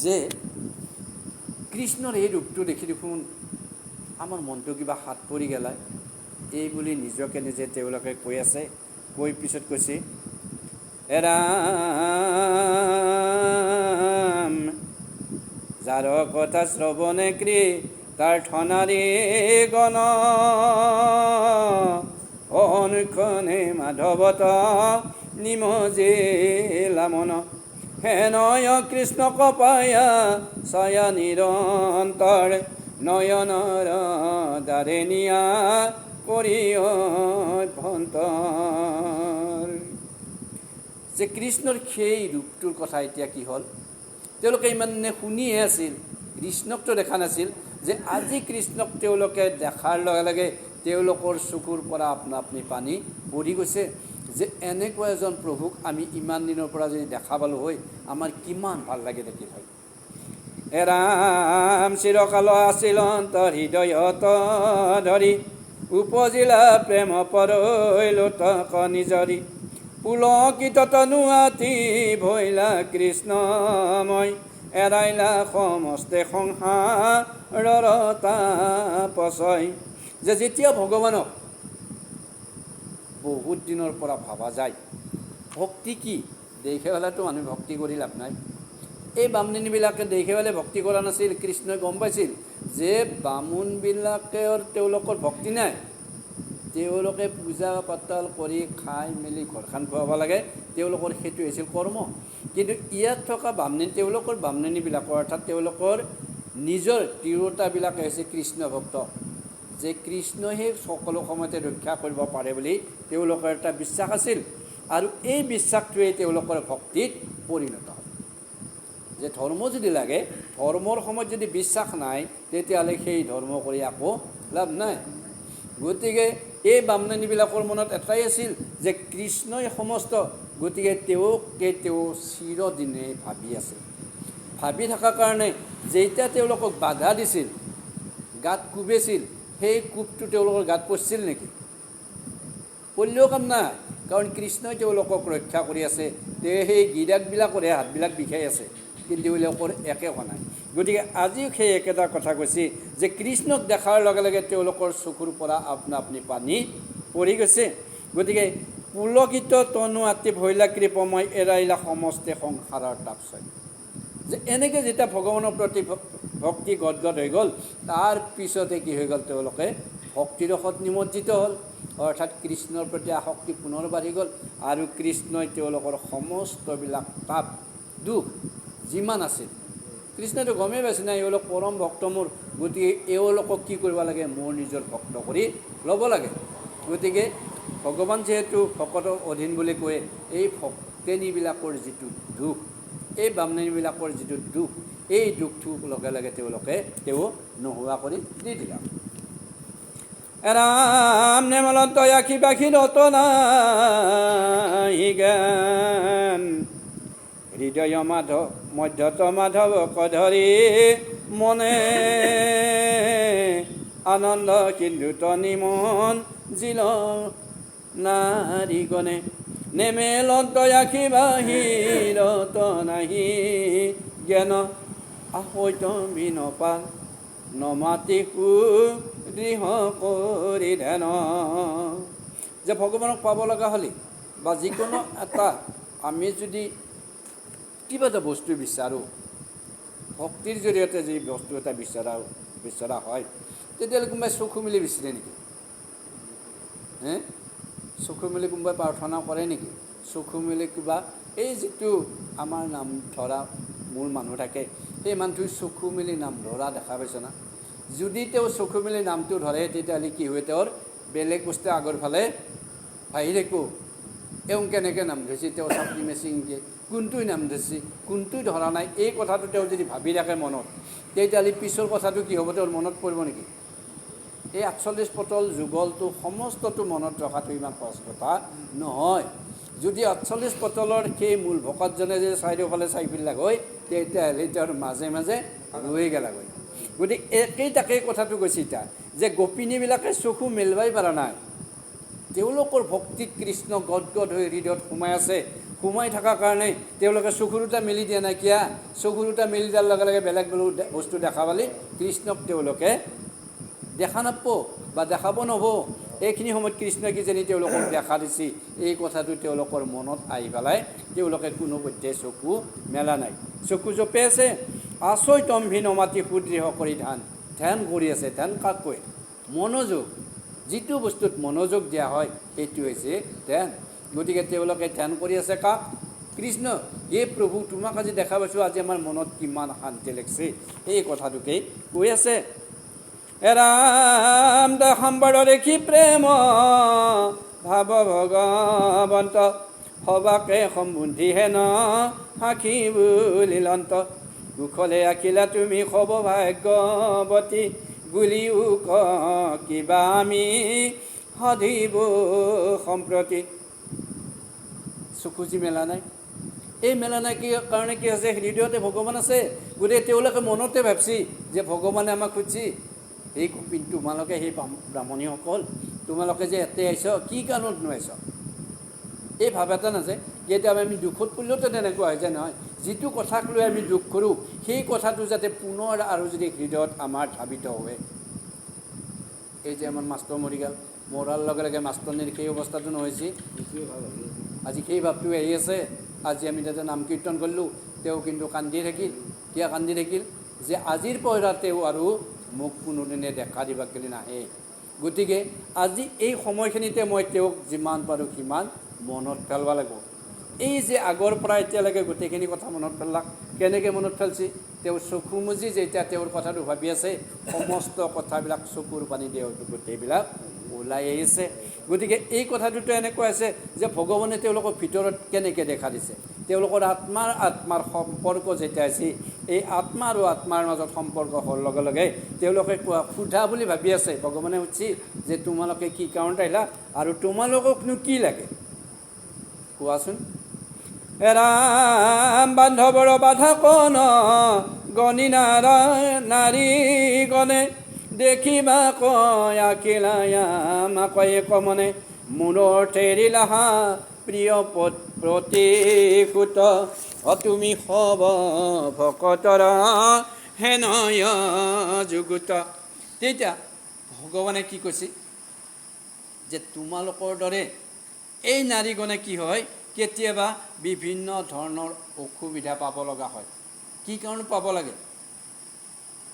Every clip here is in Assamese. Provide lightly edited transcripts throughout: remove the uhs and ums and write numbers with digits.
যে কৃষ্ণৰ এই ৰূপটো দেখি দেখোন আমাৰ মনটো কিবা হাত পৰি গেলায় এই বুলি নিজকে নিজে তেওঁলোকে কৈ আছে। কৈ পিছত কৈছে, হে ৰাম যাৰ কথা শ্ৰৱণে কৃ তাৰ ঠনাৰী গণ অনুক্ষণে মাধৱত নিমজিলা মন হে নয় কৃষ্ণ কপায়া ছায়া নিৰন্তৰ নয়নৰ দ্বাৰে নিয়া কৰি অভ্যন্তৰ। যে কৃষ্ণৰ সেই ৰূপটোৰ কথা এতিয়া কি হ'ল, তেওঁলোকে ইমানে শুনিহে আছিল, কৃষ্ণকতো দেখা নাছিল। যে আজি কৃষ্ণক তেওঁলোকে দেখাৰ লগে লগে তেওঁলোকৰ চকুৰ পৰা আপনা আপনি পানী পৰি গৈছে। যে এনেকুৱা এজন প্ৰভুক আমি ইমান দিনৰ পৰা যদি দেখা পালোঁ হয়, আমাৰ কিমান ভাল লাগে দেখিল হয়। হে ৰাম চিৰকাল আছিল অন্তৰ হৃদয়ত ধৰি উপজিলা প্ৰেম পৰৈলোত নিজৰি পুলকিত তনু আতি ভৈলা কৃষ্ণময় এৰাইলা সমস্তে সংসাৰৰ তাপছয়। যে যেতিয়া ভগৱানক বহুত দিনৰ পৰা ভাবা যায়, ভক্তি কি দেখে পেলাইতো মানুহ ভক্তি কৰি লাভ নাই। এই বামুণীবিলাকে দেখে পেলাই ভক্তি কৰা নাছিল। কৃষ্ণই গম পাইছিল যে বামুণবিলাকৰ তেওঁলোকৰ ভক্তি নাই, তেওঁলোকে পূজা পাতল কৰি খাই মেলি ঘৰখন খুৱাব লাগে, তেওঁলোকৰ সেইটো হৈছিল কৰ্ম। কিন্তু ইয়াত থকা তেওঁলোকৰ বামুণীবিলাকৰ অৰ্থাৎ তেওঁলোকৰ নিজৰ তিৰোতাবিলাকে হৈছে কৃষ্ণ ভক্ত। যে কৃষ্ণইহে সকলো সময়তে ৰক্ষা কৰিব পাৰে বুলি তেওঁলোকৰ এটা বিশ্বাস আছিল। আৰু এই বিশ্বাসটোৱে তেওঁলোকৰ ভক্তিত পৰিণত হ'ল। যে ধৰ্ম যদি লাগে, ধৰ্মৰ সময়ত যদি বিশ্বাস নাই, তেতিয়াহ'লে সেই ধৰ্ম কৰি একো লাভ নাই। গতিকে এই বামুণীবিলাকৰ মনত এটাই আছিল যে কৃষ্ণই সমস্ত, গতিকে তেওঁ চিৰদিনে ভাবি আছিল। ভাবি থকাৰ কাৰণে যেতিয়া তেওঁলোকক বাধা দিছিল, গাত কোবাইছিল, সেই কোবটো তেওঁলোকৰ গাত পৰিছিল নেকি? পৰিলেও কাম নাই, কাৰণ কৃষ্ণই তেওঁলোকক ৰক্ষা কৰি আছে। সেই গিৰাকবিলাকৰহে হাতবিলাক বিষাই আছে, কিন্তু তেওঁলোকৰ একে হোৱা নাই। গতিকে আজিও সেই একেটা কথা কৈছে যে কৃষ্ণক দেখাৰ লগে লগে তেওঁলোকৰ চকুৰ পৰা আপনা আপনি পানী পৰি গৈছে। গতিকে পুলকিত তনু আতি ভৈলা কৃপময় এৰাইলা সমস্তে সংসাৰৰ তাপছয়। যে এনেকৈ যেতিয়া ভগৱানৰ প্ৰতি ভক্তি গদগদ হৈ গ'ল, তাৰ পিছতে কি হৈ গ'ল, তেওঁলোকে ভক্তিৰসত নিমজ্জিত হ'ল, অৰ্থাৎ কৃষ্ণৰ প্ৰতি আসক্তি পুনৰ বাঢ়ি গ'ল। আৰু কৃষ্ণই তেওঁলোকৰ সমস্তবিলাক পাপ দুখ যিমান আছিল, কৃষ্ণইতো গমেই পাইছে নাই এওঁলোক পৰম ভক্ত মোৰ, গতিকে এওঁলোকক কি কৰিব লাগে, মোৰ নিজৰ ভক্ত কৰি ল'ব লাগে। গতিকে ভগৱান যিহেতু ভকতৰ অধীন বুলি কয়, এই ভক্তেনীবিলাকৰ যিটো দুখ, এই বামুণীবিলাকৰ যিটো দুখ, এই দুখটো লগে লগে তেওঁলোকে নোহোৱা কৰি দি দিলে। ৰাম নেমলত আখি পাখি ৰতনাই জ্ঞান হৃদয় মাধৱ মধ্যত মাধৱক ধৰি মনে আনন্দ সিন্ধুত নিমন জিল নাৰীগণে নেমেলত আখি বাহিৰত নাহি জ্ঞান আহৈত বিনপাল নমাতি সুদৃহ কৰি ধ্যান। যে ভগৱানক পাব লগা হ'লে বা যিকোনো এটা আমি যদি কিবা এটা বস্তু বিচাৰোঁ, ভক্তিৰ জৰিয়তে যদি বস্তু এটা বিচৰা হয়, তেতিয়াহ'লে কোনোবাই চকু মেলি বিচাৰে নেকি? চকু মেলি কোনোবাই প্ৰাৰ্থনা কৰে নেকি? চকু মেলি কিবা এই যিটো আমাৰ নাম ধৰা মূল মানুহ থাকে, সেই মানুহটোৱে চকু মেলি নাম ধৰা দেখা পাইছ না? যদি তেওঁ চকু মেলি নামটো ধৰে, তেতিয়াহ'লে কি হয়, তেওঁৰ বেলেগ বস্তু আগৰ ফালে আহি থাকিব। এওঁ কেনেকৈ নাম ধৰিছে, তেওঁ চাপৰি মেচিংকৈ কোনটোৱে নাম ধৰিছে, কোনটোৱে ধৰা নাই, এই কথাটো তেওঁ যদি ভাবি থাকে মনত, তেতিয়াহ'লে পিছৰ কথাটো কি হ'ব, তেওঁৰ মনত পৰিব নেকি? এই 48 পটল যুগলটো সমস্তটো মনত ৰখাটো ইমান সহজ কথা নহয়। যদি 48 পটলৰ সেই মূল ভকতজনে যে চাৰিওফালে চাই ফেলাক হয়, তেতিয়াহ'লে তেওঁৰ মাজে মাজে ৰৈ গেলাক হয়। গতিকে একেইটাকেই কথাটো কৈছে এতিয়া, যে গোপিনীবিলাকে চকু মেলবাই পৰা নাই, তেওঁলোকৰ ভক্তিত কৃষ্ণ গদগদ হৈ হৃদয়ত সোমাই আছে। সোমাই থকাৰ কাৰণে তেওঁলোকে চকু দুটা মেলি দিয়া নাইকিয়া, চকু দুটা মেলি দিয়াৰ লগে লগে বেলেগ বেলেগ বস্তু দেখা পালে কৃষ্ণক তেওঁলোকে দেখা নাপাব বা দেখাব নহ'ব। এইখিনি সময়ত কৃষ্ণই কিজানি তেওঁলোকক দেখা দিছে, এই কথাটো তেওঁলোকৰ মনত আহি পেলাই তেওঁলোকে কোনোপধ্যে চকু মেলা নাই, চকু জপে আছে। আচৈ তম্ভি নমাতি সুদৃঢ় কৰি ধ্যান কৰি আছে। ধ্যান কাক কয়? মনোযোগ। যিটো বস্তুত মনোযোগ দিয়া হয় সেইটো হৈছে ধ্যান। গতিকে তেওঁলোকে ধ্যান কৰি আছে কাক? কৃষ্ণ। এই প্ৰভু তোমাক আজি দেখা পাইছোঁ, আজি আমাৰ মনত কিমান শান্তি লাগিছে, এই কথাটোকেই কৈ আছে। ৰাম দশম্বৰ দেখি প্ৰেম ভাৱ ভগৱন্ত, সবাকে সম্বন্ধি হেন সাক্ষী বুলিলন্ত, কুশলে আখিলা তুমি সব ভাগ্যৱতী, বুলিও ক কিবা আমি সধিব সম্প্ৰতি। চকুজি মেলা নাই। এই মেলা নাই কি কাৰণে? কি আছে? হৃদয়তে ভগৱান আছে। গতিকে তেওঁলোকে মনতে ভাবছি যে ভগৱানে আমাক খুজিছে, এই তোমালোকে সেই ব্ৰাহ্মণীসকল তোমালোকে যে ইয়াতে আহিছ, কি কাৰণত নোৱাৰিছ? এই ভাৱ এটা নাযায়। কেতিয়াবা আমি দুখত পৰিলেওতো তেনেকুৱা হয় যে নহয়, যিটো কথাক লৈ আমি দুখ কৰোঁ সেই কথাটো যাতে পুনৰ আৰু যদি হৃদয়ত আমাৰ ধাবিত হয়। এই যে আমাৰ মাষ্টৰ মৰি গ'ল, মৰাৰ লগে লগে মাষ্টৰনীৰ সেই অৱস্থাটো নহৈছে, আজি সেই ভাৱটো আহি আছে। আজি আমি তাতে নাম কীৰ্তন কৰিলোঁ, তেওঁ কিন্তু কান্দি থাকিল। কিয় কান্দি থাকিল? যে আজিৰ পৰা তেওঁ আৰু মোক কোনোদিনে দেখা দিবাকেলি নাহে। গতিকে আজি এই সময়খিনিতে মই তেওঁক যিমান পাৰোঁ সিমান মনত পেলাব লাগিব। এই যে আগৰ পৰা এতিয়ালৈকে গোটেইখিনি কথা মনত পেলাক। কেনেকৈ মনত পেলাইছে? তেওঁ চকু মুজি যেতিয়া তেওঁৰ কথাটো ভাবি আছে, সমস্ত কথাবিলাক চকুৰ পানী দিয়ে গোটেইবিলাক ওলাই আহিছে। গতিকে এই কথাটোতো এনেকুৱা আছে যে ভগৱানে তেওঁলোকৰ ভিতৰত কেনেকৈ দেখা দিছে। তেওঁলোকৰ আত্মাৰ সম্পৰ্ক যেতিয়া আছে, এই আত্মা আৰু আত্মাৰ মাজত সম্পৰ্ক হোৱাৰ লগে লগে তেওঁলোকে সোধা বুলি ভাবি আছে। ভগৱানে সুধিছে যে তোমালোকে কি কাৰণত আহিলা আৰু তোমালোককনো কি লাগে কোৱাচোন। ৰাম বান্ধৱৰ বাধা কণ গণি নাৰী গণে, দেখিবা কয় আখিলায়ামা কয়ে কমনে, মূৰৰ ঠেৰিলাহা প্ৰিয় প্ৰতিকুত, তুমি সব ভকতৰ হেনয় যুগুত। তেতিয়া ভগৱানে কি কৈছে যে তোমালোকৰ দৰে এই নাৰীগণে কি হয়, কেতিয়াবা বিভিন্ন ধৰণৰ অসুবিধা পাব লগা হয়। কি কাৰণ পাব লাগে?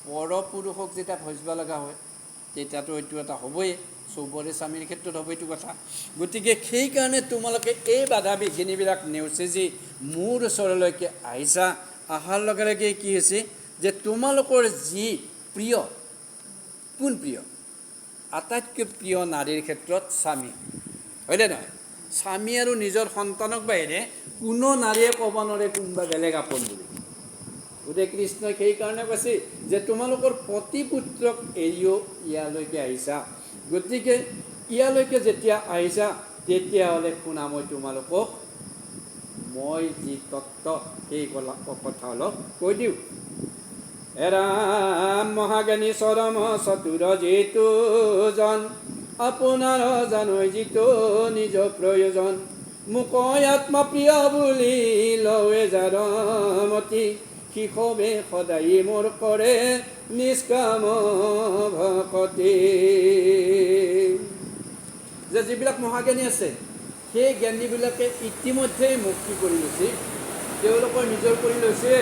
পৰপুৰুষক যেতিয়া ভজিব লগা হয় তেতিয়াতো এইটো এটা হ'বই, চবৰে স্বামীৰ ক্ষেত্ৰত হ'ব এইটো কথা। গতিকে সেইকাৰণে তোমালোকে এই বাধা বিঘিনিবিলাক নেওচি যি মোৰ ওচৰলৈকে আহিছা, অহাৰ লগে লগে কি হৈছে যে তোমালোকৰ যি প্ৰিয়, কোন প্ৰিয়? আটাইতকৈ প্ৰিয় নাৰীৰ ক্ষেত্ৰত স্বামী, হয়নে নহয়? স্বামী আৰু নিজৰ সন্তানক বাহিৰে কোনো নাৰীয়ে ক'ব নোৱাৰে কোনোবা বেলেগ আপোন বুলি। গতিকে কৃষ্ণই সেইকাৰণে কৈছে যে তোমালোকৰ প্ৰতিপুত্ৰক এৰিও ইয়ালৈকে আহিছা। গতিকে ইয়ালৈকে যেতিয়া আহিছা তেতিয়াহ'লে শুনা, মই তোমালোকক মই যি তত্ত্ব সেই কথা অলপ কৈ দিওঁ। ৰাম মহাজ্ঞানী চৰম চতুৰ যিটো জন, আপোনাৰ জানৈ যিটো নিজ প্ৰয়োজন, মোক আত্মা প্ৰিয় বুলি লৱে যাৰমতি, শিশৱে সদায় মোৰ কৰে নিষ্কাম ভকতি। যে যিবিলাক মহাজ্ঞানী আছে সেই জ্ঞানীবিলাকে ইতিমধ্যেই মুক্তি কৰি লৈছে, তেওঁলোকৰ নিজৰ কৰি লৈছে।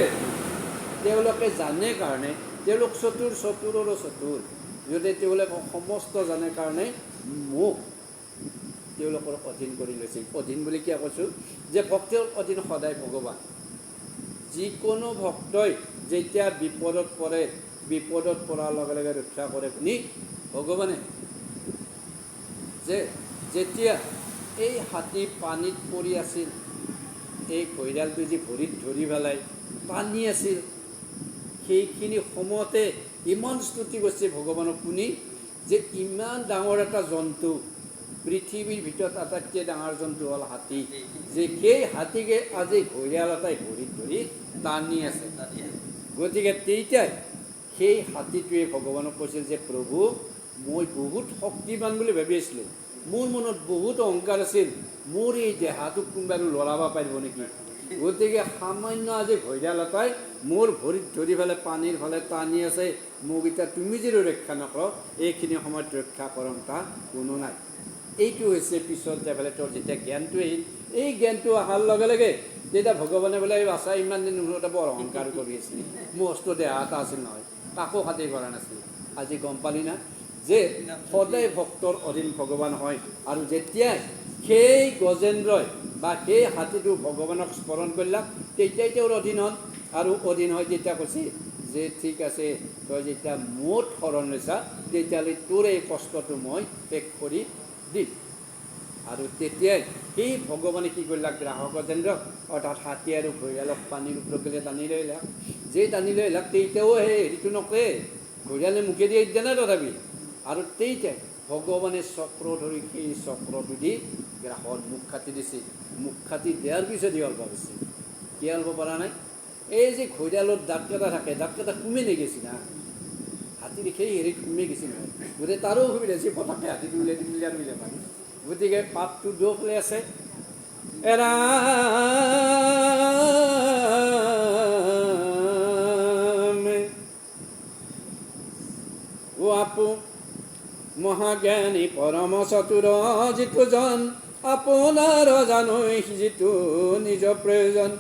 তেওঁলোকে জানে কাৰণে, তেওঁলোক চতুৰৰো চতুৰ, যদি তেওঁলোকে সমস্ত জানে কাৰণে মোক তেওঁলোকৰ অধীন কৰি লৈছে। অধীন বুলি কিয় কৈছোঁ? যে ভক্তৰ অধীন সদায় ভগৱান। যিকোনো ভক্তই যেতিয়া বিপদত পৰে, বিপদত পৰাৰ লগে লগে ৰক্ষা কৰে কোনি? ভগৱানে। যে যেতিয়া এই হাতী পানীত পৰি আছিল, এই ঘৰিয়ালটো যি ভৰিত ধৰি পেলাই পানী আছিল, সেইখিনি সময়তে ইমান স্তুতি কৰিছে ভগৱানক শুনি যে ইমান ডাঙৰ এটা জন্তু, পৃথিৱীৰ ভিতৰত আটাইতকৈ ডাঙৰ জন্তু হ'ল হাতী, যে সেই হাতীকে আজি ঘৰিয়াল এটাই ভৰিত ধৰি টানি আছে। গতিকে তেতিয়াই সেই হাতীটোৱে ভগৱানক কৈছিল যে প্ৰভু, মই বহুত শক্তিবান বুলি ভাবি আছিলোঁ, মোৰ মনত বহুত অহংকাৰ আছিল, মোৰ এই দেহাটোক কোনোবাই লৰাব পাৰিব নেকি। গতিকে সামান্য আজি ঘৰিয়াল এটাই মোৰ ভৰিত ধৰি পেলাই পানীৰ ফালে টানি আছে, মোক এতিয়া তুমি যদি ৰক্ষা নকৰ, এইখিনি সময়ত ৰক্ষা কৰম তা কোনো নাই। এইটো হৈছে পিছত যাই পেলাই তোৰ যেতিয়া জ্ঞানটো আহিল, এই জ্ঞানটো অহাৰ লগে লগে তেতিয়া ভগৱানে বোলে আছা ইমান দিন এটা বৰ অহংকাৰ কৰি আছিলি, মস্ত দেহা এটা আছিল নহয়, কাকো খাতিৰ কৰা নাছিল। আজি গম পালি না যে সদায় ভক্তৰ অধীন ভগৱান হয়। আৰু যেতিয়াই সেই গজেন্দ্ৰই বা সেই হাতীটো ভগৱানক স্মৰণ কৰিলাক, তেতিয়াই তেওঁৰ অধীন হ'ল। আৰু অধীন হয় তেতিয়া কৈছে যে ঠিক আছে, তই যেতিয়া মোৰ শৰণ লৈছা, তেতিয়াহ'লে তোৰ এই কষ্টটো মই শেষ কৰি দিম। আৰু তেতিয়াই সেই ভগৱানে কি কৰিলাক, গ্ৰাহক গজেন্দ্ৰক অৰ্থাৎ হাতী আৰু ঘৰিয়ালক পানীৰ ওপৰলৈকে টানি লৈ আহিলাক। যে টানি লৈ আহিলাক তেতিয়াও সেই হেৰিটো নকৰে, ঘৰিয়ালে মুখেদি এৰি দিয়া নাই তথাপি। আৰু তেতিয়াই ভগৱানে চক্ৰ ধৰি সেই চক্ৰটো দি গ্ৰাহৰ মুখ কাটি দিছিল। মুখ কাটি দিয়াৰ পিছত হল পাইছিল। কি হল পৰা নাই, এই যে ঘৰিয়ালৰ দাঁতকেইটা থাকে, দাঁতকেইটা কুমে নেগেছি না, হাতীৰ সেই হেৰিত কুমে গেছি নহয়। গতিকে তাৰো অসুবিধা হৈছে, পটককৈ হাতীটো উলিয়াই দিম উলিয়াই উলিয়াই পাৰি। গতিকে পাতটো দুখ লৈ আছে, ও আপু মহাজ্ঞানী পৰম চতুৰ যিটো জন, আপোনাৰ জানৈ যিটো নিজ প্ৰয়োজন।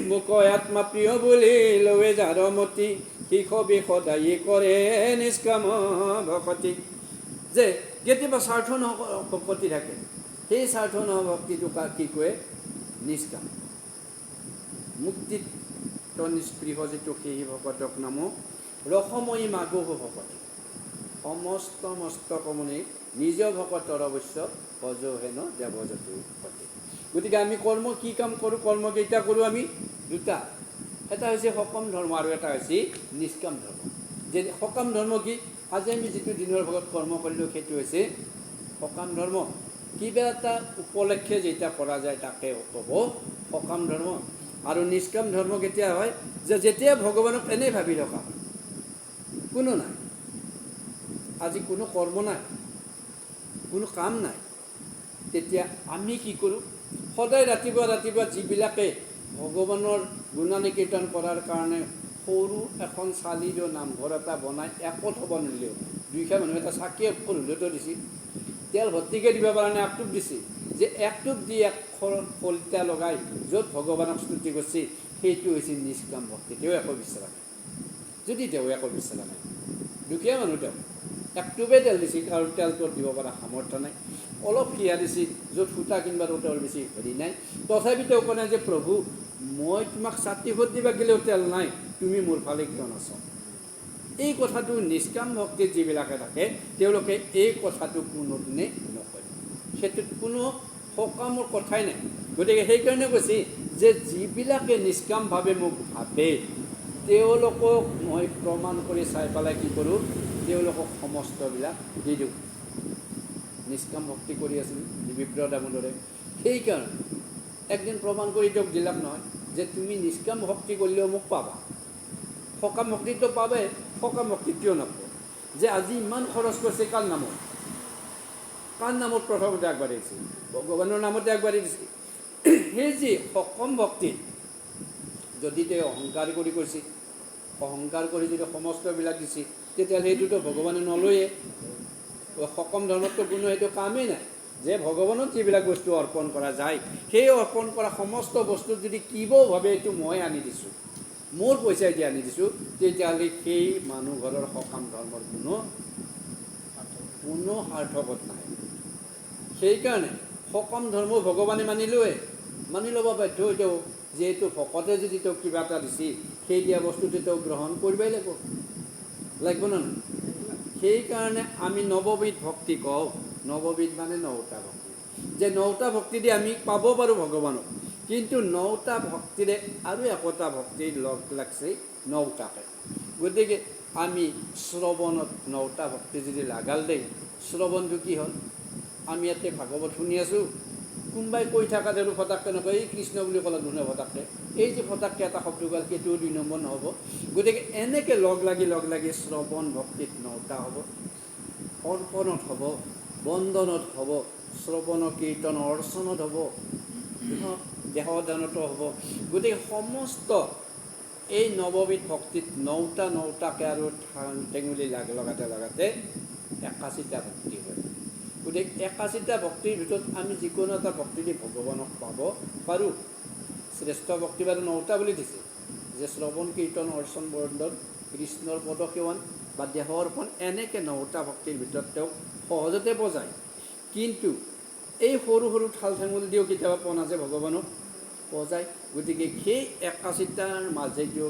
মোক আত্মা প্ৰিয় বুলি লৱে যাৰ মতি, শিশবি সদায়ী কৰে নিষ্কাম ভকতি। যে কেতিয়াবা স্বাৰ্থ ভক্তি থাকে, সেই স্বাৰ্থ ভক্তিটো কি কয়, নিষ্কাম মুক্তিত নিষ্পৃহ যিটো সেই ভকতক নাম ৰসময়ী মাগহ ভকতি। সমস্ত মস্তকমণি নিজ ভকতৰ অৱশ্য ভজ হেন দেৱজতু ভকতি। গতিকে আমি কৰ্ম কি কাম কৰোঁ, কৰ্ম কেইটা কৰোঁ আমি দুটা, এটা হৈছে সকাম ধৰ্ম আৰু এটা হৈছে নিষ্কাম ধৰ্ম। যে সকাম ধৰ্ম কি, আজি আমি যিটো দিনৰ ভাগত কৰ্ম কৰিলোঁ সেইটো হৈছে সকাম ধৰ্ম। কিবা এটা উপলক্ষে যেতিয়া কৰা যায় তাকে ক'ব সকাম ধৰ্ম। আৰু নিষ্কাম ধৰ্ম কেতিয়া হয়, যে যেতিয়া ভগৱানক এনেই ভাবি থকা কোনো নাই, আজি কোনো কৰ্ম নাই, কোনো কাম নাই, তেতিয়া আমি কি কৰোঁ, সদায় ৰাতিপুৱা ৰাতিপুৱা যিবিলাকে ভগৱানৰ গুণানুকীৰ্তন কৰাৰ কাৰণে সৰু এখন চালিৰ নামঘৰ এটা বনাই একত হ'ব নিলেও, দুইখন মানুহ এটা চাকি অকল হ'লেওতো দিছে, তেল ভৰ্তিকৈ দিব কাৰণে একটোপ দিছে, যে একটোপ দি এক কলিতা লগাই য'ত ভগৱানক স্তুতি কৰিছে, সেইটো হৈছে নিষ্কাম ভক্তি। তেওঁ একো বিচৰা নাই, যদি তেওঁ একো বিচৰা নাই, দুখীয়া মানুহ তেওঁ একটোপে তেল দিছে, আৰু তেলটোত দিব পৰা সামৰ্থ্য নাই, অলপ সিয়া দিছে য'ত সূতা কিনিবাৰো তেওঁৰ বেছি হেৰি নাই, তথাপি তেওঁ কোৱা নাই যে প্ৰভু মই তোমাক ছাতি ভোট দিবা গ'লেও তেল নাই, তুমি মোৰ ফালে কিয় নাচাওঁ। এই কথাটো নিষ্কাম ভক্তিত যিবিলাকে থাকে তেওঁলোকে এই কথাটো কোনোদিনে নকয়, সেইটোত কোনো সকামৰ কথাই নাই। গতিকে সেইকাৰণে কৈছে যে যিবিলাকে নিষ্কামভাৱে মোক ভাবে তেওঁলোকক মই প্ৰমাণ কৰি চাই পেলাই কি কৰোঁ, তেওঁলোকক সমস্তবিলাক দি দিওঁ। নিষ্কাম ভক্তি কৰি আছিল বিপ্ৰ দামোদৰে, সেইকাৰণে একদিন প্ৰমাণ কৰি তেওঁক দিলাক নহয় যে তুমি নিষ্কাম ভক্তি কৰিলেও মোক পাবা, সকাম ভক্তিটো পাবে, সকাম ভক্তি কিয় নাপাব। যে আজি ইমান খৰচ কৰিছে কাৰ নামত, কাৰ নামত প্ৰথমতে আগবাঢ়িছে, ভগৱানৰ নামতে আগবাঢ়ি দিছে। সেই যি সকাম ভক্তিত যদি তেওঁ অহংকাৰ কৰি কৰিছে, অহংকাৰ কৰি যদি সমস্তবিলাক দিছে, তেতিয়াহ'লে সেইটোতো ভগৱানে নলয়ে। সকাম ধৰ্মততো কোনো সেইটো কামেই নাই, যে ভগৱানক যিবিলাক বস্তু অৰ্পণ কৰা যায়, সেই অৰ্পণ কৰা সমস্ত বস্তুত যদি কিবাভাৱে এইটো মই আনি দিছোঁ, মোৰ পইচাই দি আনি দিছোঁ, তেতিয়াহ'লে সেই মানুহ ঘৰৰ সকাম ধৰ্মৰ কোনো সাৰ্থকত নাই। সেইকাৰণে সকাম ধৰ্ম ভগৱানে মানি ল'ব বাধ্য হৈ তেওঁ, যিহেতু ভকতে যদি তেওঁক কিবা এটা দিছে, সেই দিয়া বস্তুটো তেওঁ গ্ৰহণ কৰিবই লাগিব নে নাই। সেইকাৰণে আমি নৱবিধ ভক্তি কওঁ, নৱবিধ মানে 9টা ভক্তি, যে 9টা ভক্তি দি আমি পাব পাৰোঁ ভগৱানক। কিন্তু 9টা ভক্তিৰে আৰু একোটা ভক্তিৰ লগ লাগছে 9টাকে। গতিকে আমি শ্ৰৱণত 9টা ভক্তি যদি লাগাল দেই, শ্ৰৱণটো কি হ'ল, আমি ইয়াতে ভাগৱত শুনি আছোঁ, কোনোবাই কৈ থকা দেৰো ফটাককৈ নকয়, এই কৃষ্ণ বুলি ক'লে ধুনে ফটাককৈ, এই যে ফটাককৈ এটা শব্দ গ'ল সেইটোও 2 নম্বৰ নহ'ব। গতিকে এনেকৈ লগ লাগি শ্ৰৱণ ভক্তিত 9টা হ'ব, অৰ্পণত হ'ব, বন্ধনত হ'ব, শ্ৰৱণ কীৰ্তন অৰ্চনত হ'ব, দেহদানতো হ'ব। গতিকে সমস্ত এই নৱবিধ ভক্তিত নটাকে আৰু টেঙুলি লগাতে 81টা ভক্তি হয়। গতিকে 81টা ভক্তিৰ ভিতৰত আমি যিকোনো এটা ভক্তি দি ভগৱানক পাব পাৰোঁ। শ্ৰেষ্ঠ ভক্তি বাৰু 9টা বুলি দিছে, যে শ্ৰৱণ কীৰ্তন অৰ্চন বন্দন কৃষ্ণৰ পদসেৱন বা দেহ অৰ্পণ, এনেকৈ 9টা ভক্তিৰ ভিতৰত তেওঁক সহজতে বজায়। কিন্তু এই সৰু সৰু ঠাল ঠেঙুল দিও কেতিয়াবা পোৱা নাযায় ভগৱানক বজায়। গতিকে সেই 81টাৰ মাজেদিও